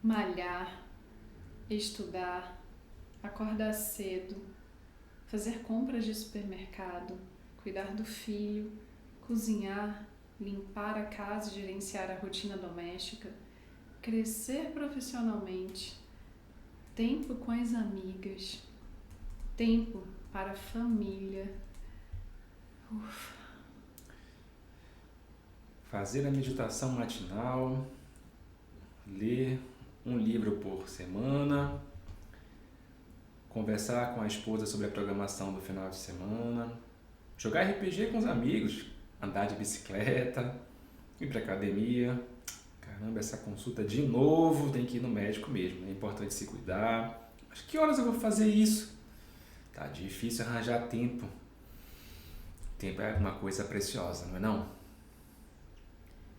malhar, estudar, acordar cedo, fazer compras de supermercado, cuidar do filho, cozinhar, limpar a casa e gerenciar a rotina doméstica, crescer profissionalmente, tempo com as amigas, tempo para a família. Fazer a meditação matinal, ler um livro por semana, conversar com a esposa sobre a programação do final de semana, jogar RPG com os amigos, andar de bicicleta, ir para academia. Caramba, essa consulta de novo, tem que ir no médico mesmo, é importante se cuidar. Mas que horas eu vou fazer isso? Tá difícil arranjar tempo. Tempo é uma coisa preciosa, não é não?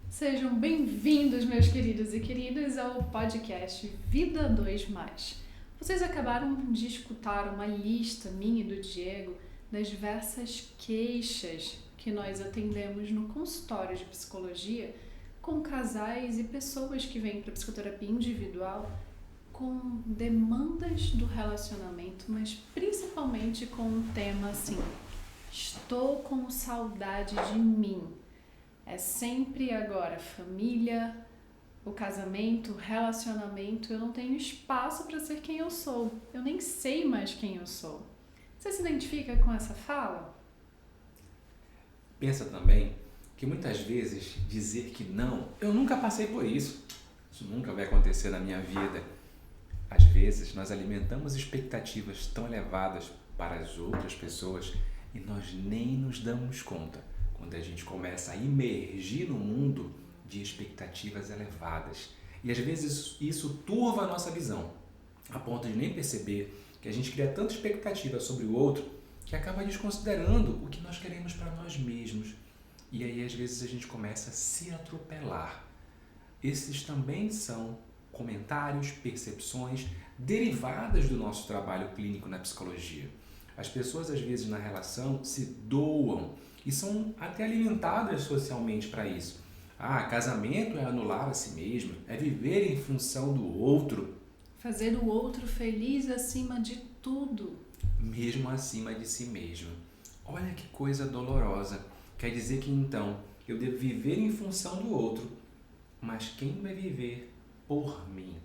Sejam bem-vindos, meus queridos e queridas, ao podcast Vida 2 Mais. Vocês acabaram de escutar uma lista minha e do Diego das diversas queixas que nós atendemos no consultório de psicologia com casais e pessoas que vêm para psicoterapia individual com demandas do relacionamento, mas principalmente com um tema assim: estou com saudade de mim. É sempre agora família, o casamento, o relacionamento. Eu não tenho espaço para ser quem eu sou. Eu nem sei mais quem eu sou. Você se identifica com essa fala? Pensa também que muitas vezes dizer que não, eu nunca passei por isso. Isso nunca vai acontecer na minha vida. Às vezes nós alimentamos expectativas tão elevadas para as outras pessoas e nós nem nos damos conta quando a gente começa a imergir no mundo de expectativas elevadas. E às vezes isso turva a nossa visão, a ponto de nem perceber que a gente cria tanta expectativa sobre o outro que acaba desconsiderando o que nós queremos para nós mesmos. E aí às vezes a gente começa a se atropelar. Esses também são comentários, percepções derivadas do nosso trabalho clínico na psicologia. As pessoas às vezes na relação se doam e são até alimentadas socialmente para isso. Casamento é anular a si mesmo, é viver em função do outro. Fazer o outro feliz acima de tudo. Mesmo acima de si mesmo. Olha que coisa dolorosa. Quer dizer que então eu devo viver em função do outro, mas quem vai viver por mim?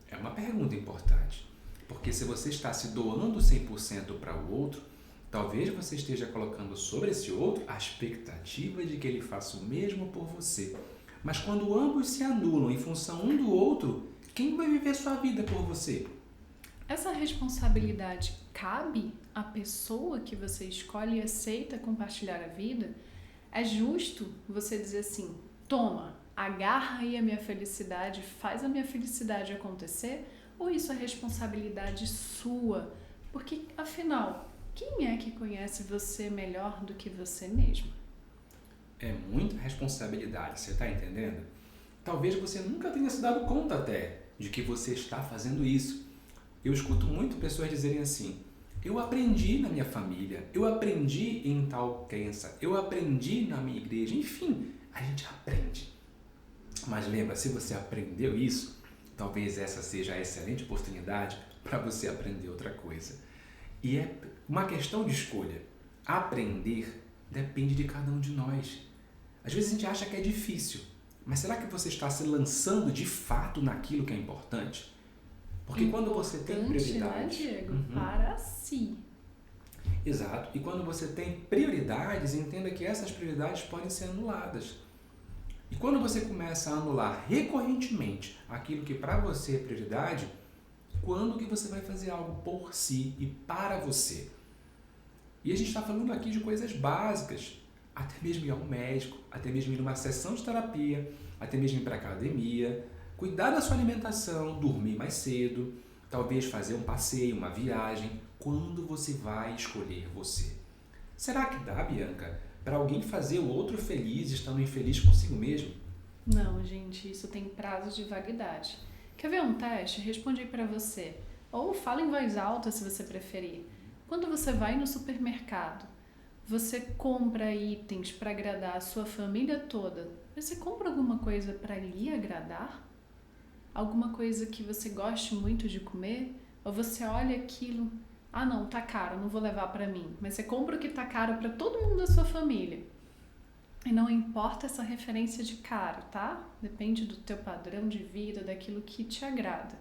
É uma pergunta importante, porque se você está se doando 100% para o outro, talvez você esteja colocando sobre esse outro a expectativa de que ele faça o mesmo por você. Mas quando ambos se anulam em função um do outro, quem vai viver sua vida por você? Essa responsabilidade cabe à pessoa que você escolhe e aceita compartilhar a vida? É justo você dizer assim: toma, agarra aí a minha felicidade, faz a minha felicidade acontecer? Ou isso é responsabilidade sua? Porque, afinal, quem é que conhece você melhor do que você mesmo? É muita responsabilidade, você está entendendo? Talvez você nunca tenha se dado conta até de que você está fazendo isso. Eu escuto muito pessoas dizerem assim: eu aprendi na minha família, eu aprendi em tal crença, eu aprendi na minha igreja. Enfim, a gente aprende. Mas lembra, se você aprendeu isso, talvez essa seja a excelente oportunidade para você aprender outra coisa. E é uma questão de escolha. Aprender depende de cada um de nós. Às vezes a gente acha que é difícil, mas será que você está se lançando de fato naquilo que é importante? Porque quando você tem prioridades... Né, Diego? Para si. Exato. E quando você tem prioridades, entenda que essas prioridades podem ser anuladas. E quando você começa a anular recorrentemente aquilo que para você é prioridade, quando que você vai fazer algo por si e para você? E a gente está falando aqui de coisas básicas, até mesmo ir ao médico, até mesmo ir numa sessão de terapia, até mesmo ir para a academia, cuidar da sua alimentação, dormir mais cedo, talvez fazer um passeio, uma viagem. Quando você vai escolher você? Será que dá, Bianca, para alguém fazer o outro feliz estando infeliz consigo mesmo? Não, gente, isso tem prazo de validade. Quer ver um teste? Responde aí para você. Ou fala em voz alta se você preferir. Quando você vai no supermercado, você compra itens para agradar a sua família toda. Você compra alguma coisa para lhe agradar? alguma coisa que você goste muito de comer, ou você olha aquilo, ah não, tá caro, não vou levar pra mim, mas você compra o que tá caro pra todo mundo da sua família. E não importa essa referência de caro, tá? Depende do teu padrão de vida, daquilo que te agrada.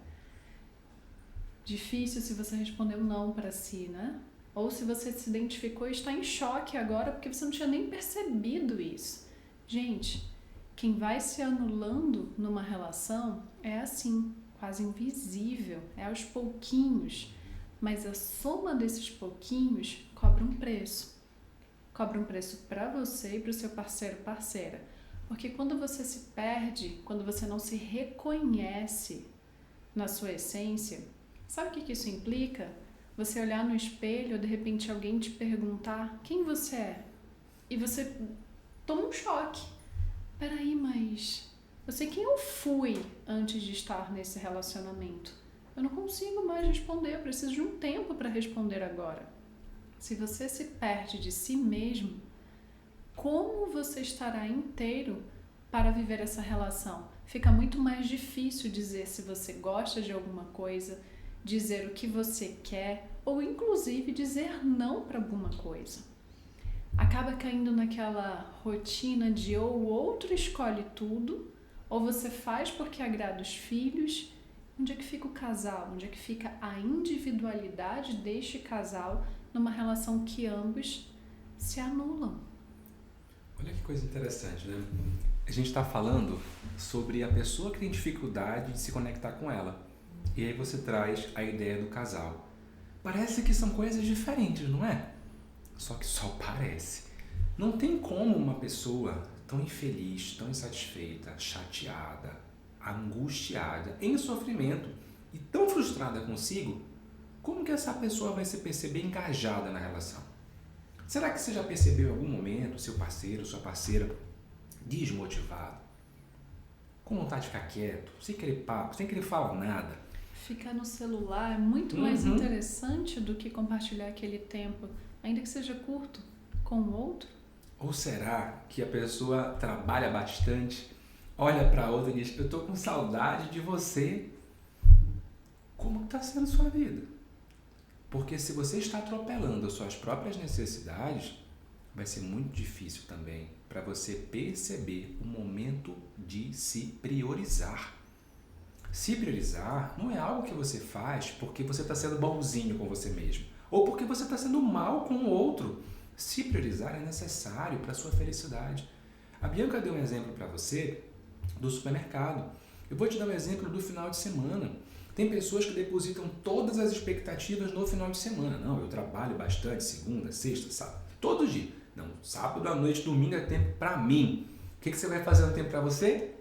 Difícil se você respondeu não pra si, né? Ou se você se identificou e está em choque agora porque você não tinha nem percebido isso. Gente, quem vai se anulando numa relação é assim, quase invisível, é aos pouquinhos. Mas a soma desses pouquinhos cobra um preço. Cobra um preço para você e para o seu parceiro, parceira. Porque quando você se perde, quando você não se reconhece na sua essência, sabe o que isso implica? Você olhar no espelho ou de repente alguém te perguntar quem você é. E você toma um choque. Peraí, mas eu sei quem eu fui antes de estar nesse relacionamento. Eu não consigo mais responder, eu preciso de um tempo para responder agora. Se você se perde de si mesmo, como você estará inteiro para viver essa relação? Fica muito mais difícil dizer se você gosta de alguma coisa, dizer o que você quer ou inclusive dizer não para alguma coisa. Acaba caindo naquela rotina de ou o outro escolhe tudo, ou você faz porque agrada os filhos. Onde é que fica o casal? Onde é que fica a individualidade deste casal numa relação que ambos se anulam? Olha que coisa interessante, né? A gente está falando sobre a pessoa que tem dificuldade de se conectar com ela. E aí você traz a ideia do casal. Parece que são coisas diferentes, não é? Só que só parece. Não tem como uma pessoa tão infeliz, tão insatisfeita, chateada, angustiada, em sofrimento e tão frustrada consigo, como que essa pessoa vai se perceber engajada na relação? Será que você já percebeu em algum momento seu parceiro, sua parceira desmotivado, com vontade de ficar quieto, sem querer papo, sem querer falar nada? Ficar no celular é muito mais interessante do que compartilhar aquele tempo, ainda que seja curto, com o outro? Ou será que a pessoa trabalha bastante, olha para a outra e diz, eu estou com saudade de você? Como está sendo sua vida? Porque se você está atropelando as suas próprias necessidades, vai ser muito difícil também para você perceber o momento de se priorizar. Se priorizar não é algo que você faz porque você está sendo bonzinho com você mesmo ou porque você está sendo mal com o outro. Se priorizar é necessário para a sua felicidade. A Bianca deu um exemplo para você do supermercado. Eu vou te dar um exemplo do final de semana. Tem pessoas que depositam todas as expectativas no final de semana. Não, eu trabalho bastante, segunda, sexta, sábado, todo dia. Não, sábado à noite, domingo é tempo para mim. O que você vai fazer no tempo para você?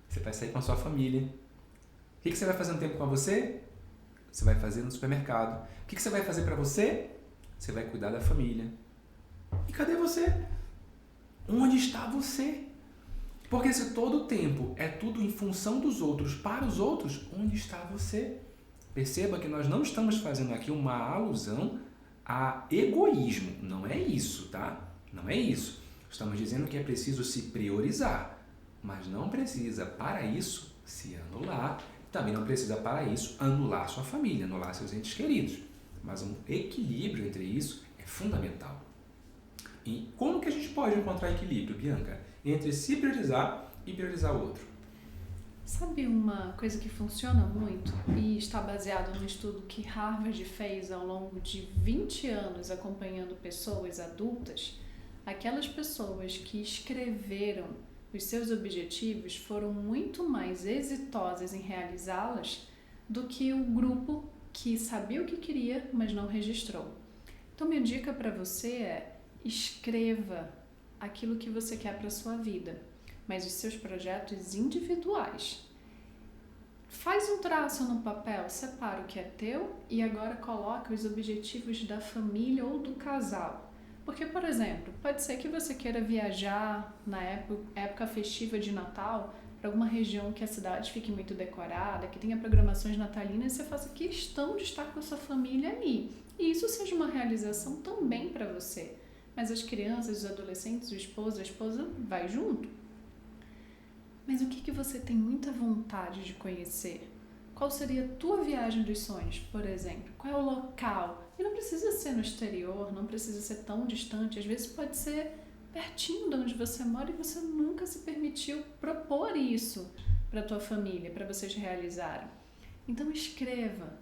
Você vai sair com a sua família. O que você vai fazer no tempo com você? Você vai fazer no supermercado. O que você vai fazer para você? Você vai cuidar da família. E cadê você? Onde está você? Porque se todo o tempo é tudo em função dos outros, para os outros, onde está você? Perceba que nós não estamos fazendo aqui uma alusão a egoísmo. Não é isso, tá? Não é isso. Estamos dizendo que é preciso se priorizar, mas não precisa, para isso, se anular. Também não precisa, para isso, anular sua família, anular seus entes queridos. Mas um equilíbrio entre isso é fundamental. E como que a gente pode encontrar equilíbrio, Bianca, entre se priorizar e priorizar o outro? Sabe uma coisa que funciona muito e está baseado no estudo que Harvard fez ao longo de 20 anos acompanhando pessoas adultas? Aquelas pessoas que escreveram os seus objetivos foram muito mais exitosas em realizá-las do que o grupo que sabia o que queria, mas não registrou. Então, minha dica para você é: escreva aquilo que você quer para a sua vida, mas os seus projetos individuais. Faz um traço no papel, separa o que é teu e agora coloca os objetivos da família ou do casal. Porque, por exemplo, pode ser que você queira viajar na época festiva de Natal para alguma região que a cidade fique muito decorada, que tenha programações natalinas e você faça questão de estar com a sua família ali. E isso seja uma realização também para você. Mas as crianças, os adolescentes, o esposo, a esposa, vai junto. Mas o que você tem muita vontade de conhecer? Qual seria a tua viagem dos sonhos, por exemplo? Qual é o local? E não precisa ser no exterior, não precisa ser tão distante. Às vezes pode ser pertinho de onde você mora e você nunca se permitiu propor isso para a tua família, para vocês realizarem. Então escreva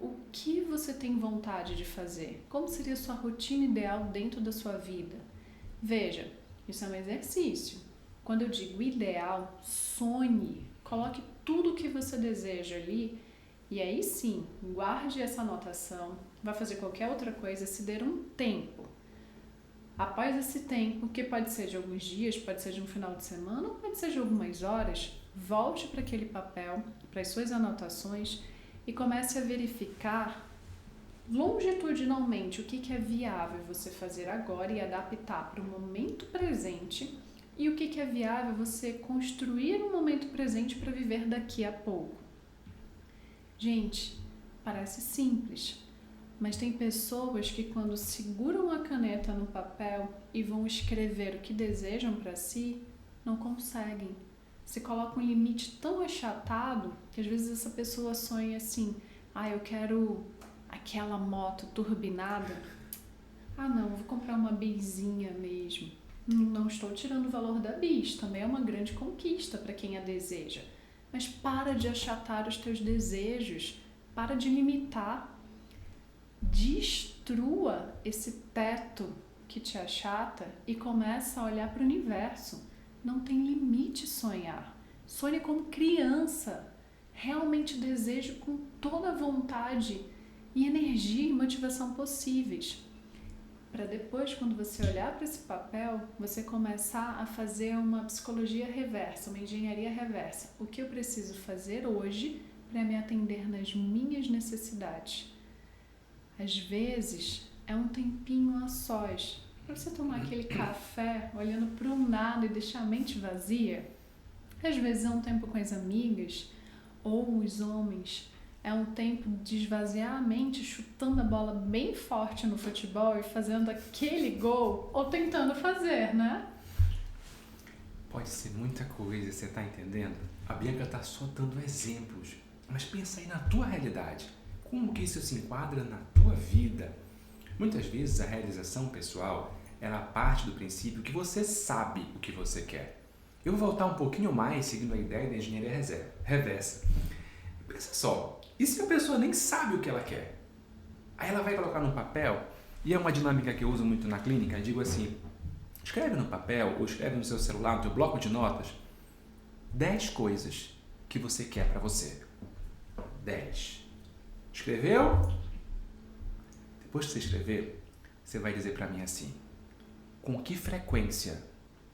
o que você tem vontade de fazer. Como seria a sua rotina ideal dentro da sua vida? Veja, isso é um exercício. Quando eu digo ideal, sonhe. Coloque tudo o que você deseja ali e aí sim, guarde essa anotação. Vai fazer qualquer outra coisa, se der um tempo. Após esse tempo, que pode ser de alguns dias, pode ser de um final de semana, ou pode ser de algumas horas, volte para aquele papel, para as suas anotações e comece a verificar longitudinalmente o que é viável você fazer agora e adaptar para o momento presente e o que é viável você construir um momento presente para viver daqui a pouco. Gente, parece simples, mas tem pessoas que quando seguram a caneta no papel e vão escrever o que desejam para si, não conseguem. Se coloca um limite tão achatado que às vezes essa pessoa sonha assim, eu quero aquela moto turbinada. Não, vou comprar uma bizinha mesmo. Não estou tirando o valor da bis, também é uma grande conquista para quem a deseja. Mas para de achatar os teus desejos, para de limitar. Destrua esse teto que te achata e começa a olhar para o universo. Não tem limite sonhar. Sonhe como criança. Realmente deseje com toda a vontade e energia e motivação possíveis. Para depois, quando você olhar para esse papel, você começar a fazer uma psicologia reversa, uma engenharia reversa. O que eu preciso fazer hoje para me atender nas minhas necessidades? Às vezes, é um tempinho a sós, para você tomar aquele café olhando para o nada e deixar a mente vazia. Às vezes é um tempo com as amigas ou os homens. É um tempo de esvaziar a mente chutando a bola bem forte no futebol e fazendo aquele gol, ou tentando fazer, né? Pode ser muita coisa, você tá entendendo? A Bianca tá só dando exemplos, mas pensa aí na tua realidade. Como que isso se enquadra na tua vida? Muitas vezes a realização pessoal, ela parte do princípio que você sabe o que você quer. Eu vou voltar um pouquinho mais seguindo a ideia da engenharia reversa. Pensa só, e se a pessoa nem sabe o que ela quer? Aí ela vai colocar no papel, e é uma dinâmica que eu uso muito na clínica, digo assim, escreve no papel ou escreve no seu celular, no teu bloco de notas, 10 coisas que você quer para você. 10. Escreveu? Depois que você escrever, você vai dizer para mim assim, com que frequência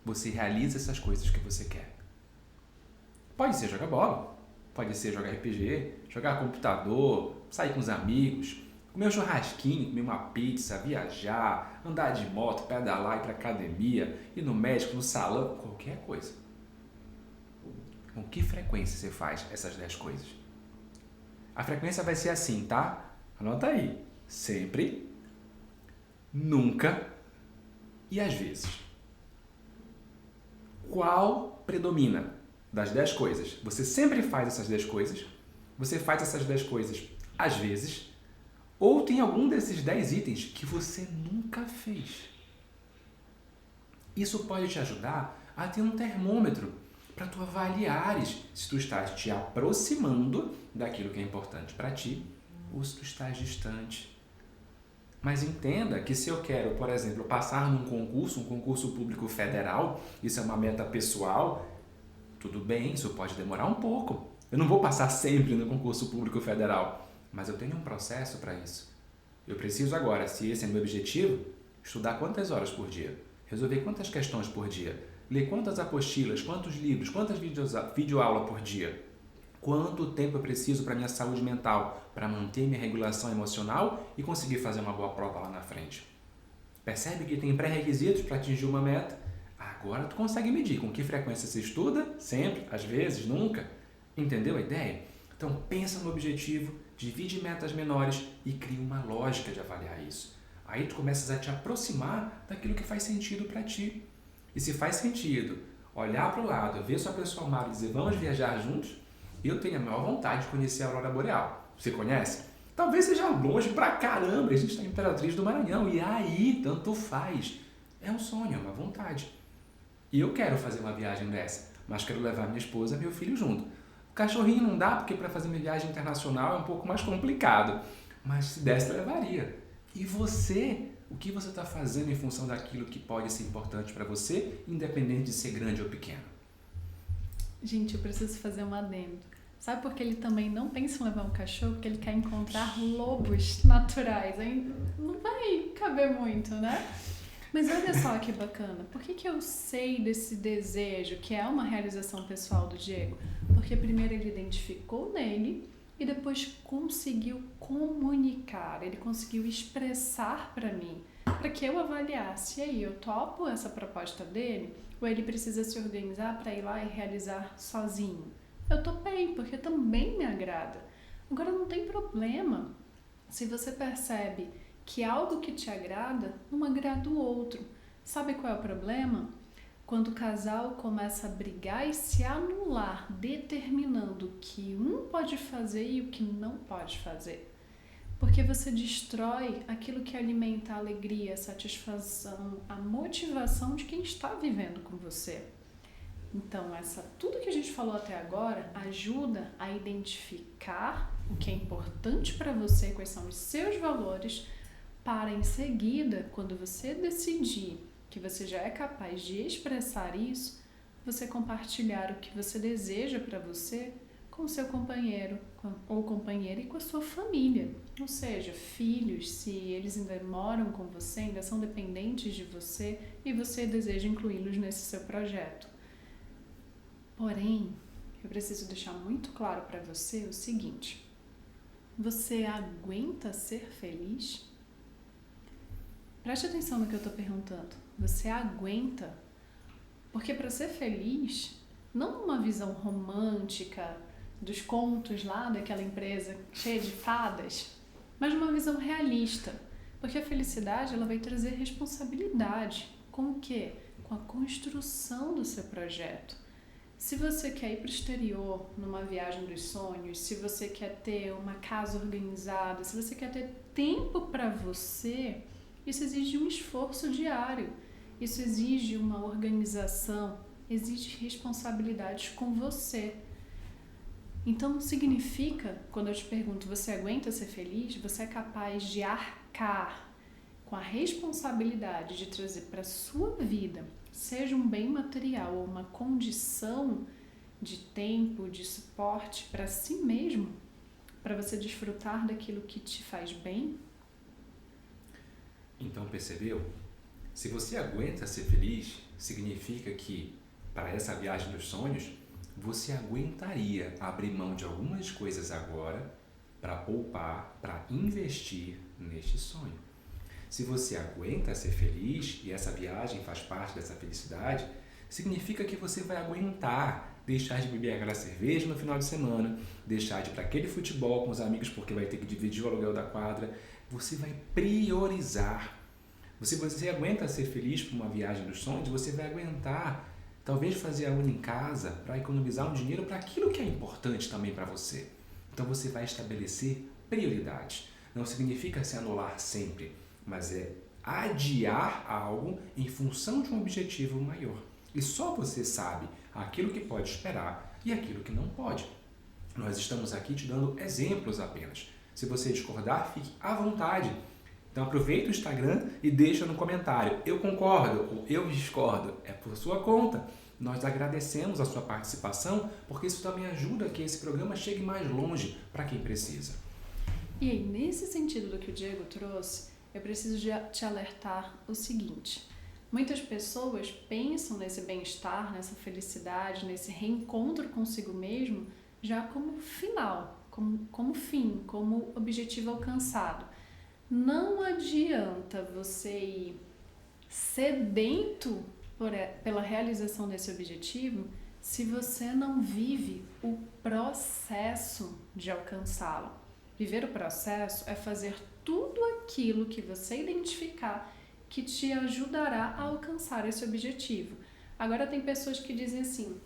você realiza essas coisas que você quer? Pode ser jogar bola, pode ser jogar RPG, jogar computador, sair com os amigos, comer um churrasquinho, comer uma pizza, viajar, andar de moto, pedalar, ir para academia, ir no médico, no salão, qualquer coisa. Com que frequência você faz essas 10 coisas? A frequência vai ser assim, tá? Anota aí. Sempre, nunca e às vezes. Qual predomina das 10 coisas? Você sempre faz essas 10 coisas? Você faz essas 10 coisas às vezes? Ou tem algum desses 10 itens que você nunca fez? Isso pode te ajudar a ter um termômetro para tu avaliares se tu estás te aproximando daquilo que é importante para ti ou se tu estás distante. Mas entenda que se eu quero, por exemplo, passar num concurso, um concurso público federal, isso é uma meta pessoal, tudo bem, isso pode demorar um pouco. Eu não vou passar sempre no concurso público federal, mas eu tenho um processo para isso. Eu preciso agora, se esse é meu objetivo, estudar quantas horas por dia, resolver quantas questões por dia, ler quantas apostilas, quantos livros, quantas videoaulas por dia. Quanto tempo eu preciso para minha saúde mental, para manter minha regulação emocional e conseguir fazer uma boa prova lá na frente. Percebe que tem pré-requisitos para atingir uma meta? Agora tu consegue medir com que frequência você estuda, sempre, às vezes, nunca. Entendeu a ideia? Então pensa no objetivo, divide em metas menores e cria uma lógica de avaliar isso. Aí tu começas a te aproximar daquilo que faz sentido para ti. E se faz sentido, olhar para o lado, ver sua pessoa amada e dizer vamos viajar juntos, eu tenho a maior vontade de conhecer a Aurora Boreal. Você conhece? Talvez seja longe pra caramba, a gente está em Imperatriz do Maranhão, e aí tanto faz. É um sonho, é uma vontade. E eu quero fazer uma viagem dessa, mas quero levar minha esposa e meu filho junto. O cachorrinho não dá, porque para fazer uma viagem internacional é um pouco mais complicado, mas se desse, levaria. E você? O que você está fazendo em função daquilo que pode ser importante para você, independente de ser grande ou pequeno? Gente, eu preciso fazer um adendo. Sabe por que ele também não pensa em levar um cachorro? Porque ele quer encontrar lobos naturais. Aí não vai caber muito, né? Mas olha só que bacana. Por que eu sei desse desejo, que é uma realização pessoal do Diego? Porque primeiro ele identificou nele e depois conseguiu comunicar. Ele conseguiu expressar para mim, para que eu avaliasse. E aí, eu topo essa proposta dele? Ou ele precisa se organizar para ir lá e realizar sozinho? Eu topei, porque também me agrada. Agora, não tem problema se você percebe que algo que te agrada não agrada o outro. Sabe qual é o problema? Quando o casal começa a brigar e se anular, determinando o que um pode fazer e o que não pode fazer. Porque você destrói aquilo que alimenta a alegria, a satisfação, a motivação de quem está vivendo com você. Então, tudo que a gente falou até agora ajuda a identificar o que é importante para você, quais são os seus valores, para em seguida, quando você decidir que você já é capaz de expressar isso, você compartilhar o que você deseja para você com o seu companheiro ou companheira e com a sua família. Ou seja, filhos, se eles ainda moram com você, ainda são dependentes de você e você deseja incluí-los nesse seu projeto. Porém, eu preciso deixar muito claro para você o seguinte: você aguenta ser feliz? Preste atenção no que eu estou perguntando. Você aguenta? Porque para ser feliz, não uma visão romântica dos contos lá daquela empresa cheia de fadas, mas uma visão realista. Porque a felicidade ela vai trazer responsabilidade. Com o quê? Com a construção do seu projeto. Se você quer ir para o exterior numa viagem dos sonhos, se você quer ter uma casa organizada, se você quer ter tempo para você, isso exige um esforço diário, isso exige uma organização, exige responsabilidades com você. Então, significa, quando eu te pergunto, você aguenta ser feliz? Você é capaz de arcar com a responsabilidade de trazer para a sua vida, seja um bem material ou uma condição de tempo, de suporte para si mesmo, para você desfrutar daquilo que te faz bem? Então, percebeu? Se você aguenta ser feliz, significa que, para essa viagem dos sonhos, você aguentaria abrir mão de algumas coisas agora para poupar, para investir neste sonho. Se você aguenta ser feliz e essa viagem faz parte dessa felicidade, significa que você vai aguentar deixar de beber aquela cerveja no final de semana, deixar de ir para aquele futebol com os amigos porque vai ter que dividir o aluguel da quadra. Você vai priorizar. Se você aguenta ser feliz por uma viagem dos sonhos, você vai aguentar talvez fazer a unha em casa para economizar um dinheiro para aquilo que é importante também para você. Então você vai estabelecer prioridades. Não significa se anular sempre, mas é adiar algo em função de um objetivo maior. E só você sabe aquilo que pode esperar e aquilo que não pode. Nós estamos aqui te dando exemplos apenas. Se você discordar, fique à vontade. Então aproveita o Instagram e deixa no comentário: eu concordo ou eu discordo. É por sua conta. Nós agradecemos a sua participação, porque isso também ajuda que esse programa chegue mais longe para quem precisa. E aí, nesse sentido do que o Diego trouxe, eu preciso te alertar o seguinte: muitas pessoas pensam nesse bem-estar, nessa felicidade, nesse reencontro consigo mesmo, já como final, como fim, como objetivo alcançado. Não adianta você ir sedento pela realização desse objetivo se você não vive o processo de alcançá-lo. Viver o processo é fazer tudo aquilo que você identificar que te ajudará a alcançar esse objetivo. Agora tem pessoas que dizem assim,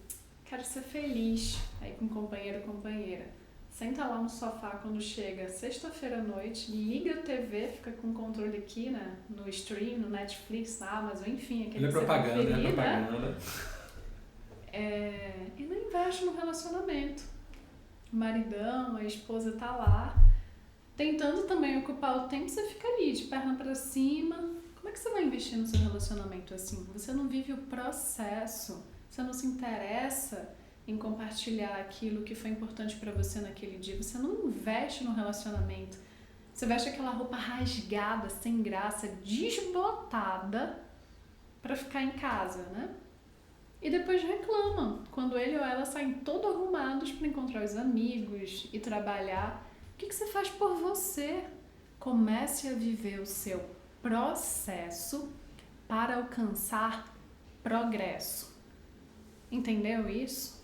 quero ser feliz, aí com companheiro ou companheira. Senta lá no sofá quando chega sexta-feira à noite, liga a TV, fica com o controle aqui, né, no stream, no Netflix, na Amazon, enfim, aquele que você preferir, né? E não investe no relacionamento. O maridão, a esposa tá lá, tentando também ocupar o tempo, você fica ali, de perna pra cima. Como é que você vai investir no seu relacionamento assim? Você não vive o processo, você não se interessa em compartilhar aquilo que foi importante pra você naquele dia, você não investe no relacionamento. Você veste aquela roupa rasgada, sem graça, desbotada pra ficar em casa, né? E depois reclamam quando ele ou ela saem todo arrumados para encontrar os amigos e trabalhar. O que você faz por você? Comece a viver o seu processo para alcançar progresso. Entendeu isso?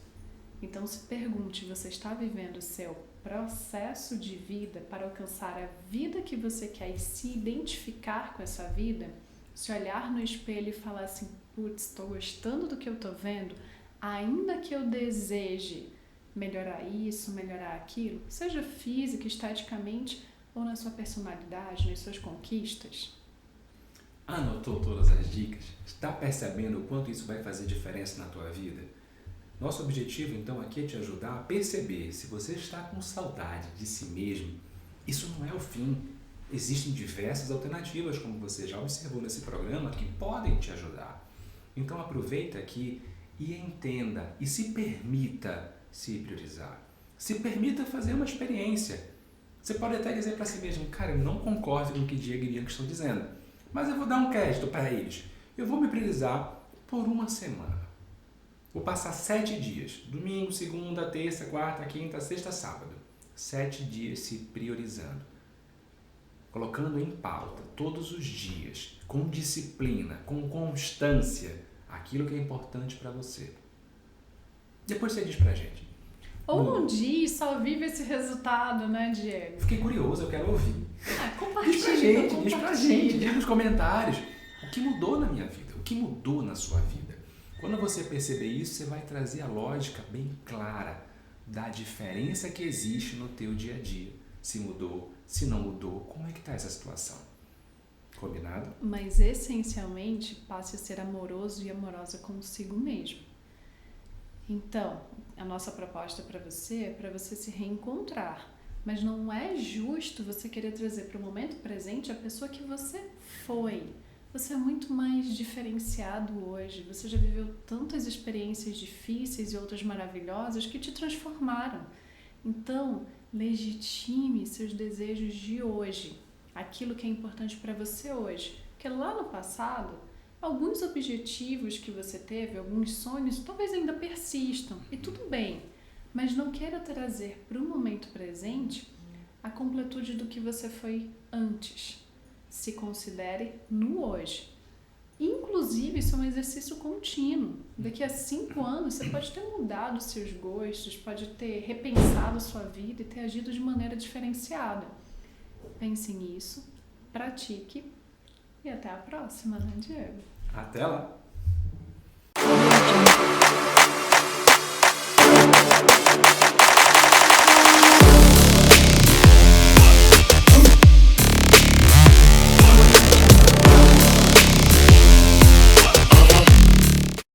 Então se pergunte, você está vivendo o seu processo de vida para alcançar a vida que você quer e se identificar com essa vida? Se olhar no espelho e falar assim, putz, estou gostando do que eu estou vendo, ainda que eu deseje melhorar isso, melhorar aquilo, seja física, esteticamente ou na sua personalidade, nas suas conquistas. Anotou todas as dicas? Está percebendo o quanto isso vai fazer diferença na tua vida? Nosso objetivo, então, aqui é te ajudar a perceber se você está com saudade de si mesmo. Isso não é o fim. Existem diversas alternativas, como você já observou nesse programa, que podem te ajudar. Então aproveita aqui e entenda e se permita se priorizar. Se permita fazer uma experiência. Você pode até dizer para si mesmo, cara, eu não concordo com o que Diego e Bianca estão dizendo, mas eu vou dar um crédito para eles. Eu vou me priorizar por uma semana. Vou passar 7 dias, domingo, segunda, terça, quarta, quinta, sexta, sábado. 7 dias se priorizando. Colocando em pauta todos os dias, com disciplina, com constância, aquilo que é importante para você. Depois você diz pra gente. Ou um dia só vive esse resultado, né, Diego? Fiquei curioso, eu quero ouvir. Compartilha, diz pra gente, diz nos comentários. O que mudou na minha vida? O que mudou na sua vida? Quando você perceber isso, você vai trazer a lógica bem clara da diferença que existe no teu dia a dia. Se mudou, se não mudou, como é que está essa situação? Combinado? Mas essencialmente, passe a ser amoroso e amorosa consigo mesmo. Então, a nossa proposta para você é para você se reencontrar. Mas não é justo você querer trazer para o momento presente a pessoa que você foi. Você é muito mais diferenciado hoje. Você já viveu tantas experiências difíceis e outras maravilhosas que te transformaram. Então, legitime seus desejos de hoje, aquilo que é importante para você hoje. Porque lá no passado, alguns objetivos que você teve, alguns sonhos, talvez ainda persistam, e tudo bem, mas não queira trazer para o momento presente a completude do que você foi antes. Se considere no hoje. Inclusive, isso é um exercício contínuo. Daqui a 5 anos, você pode ter mudado os seus gostos, pode ter repensado a sua vida e ter agido de maneira diferenciada. Pense nisso, pratique e até a próxima, né, Diego? Até lá!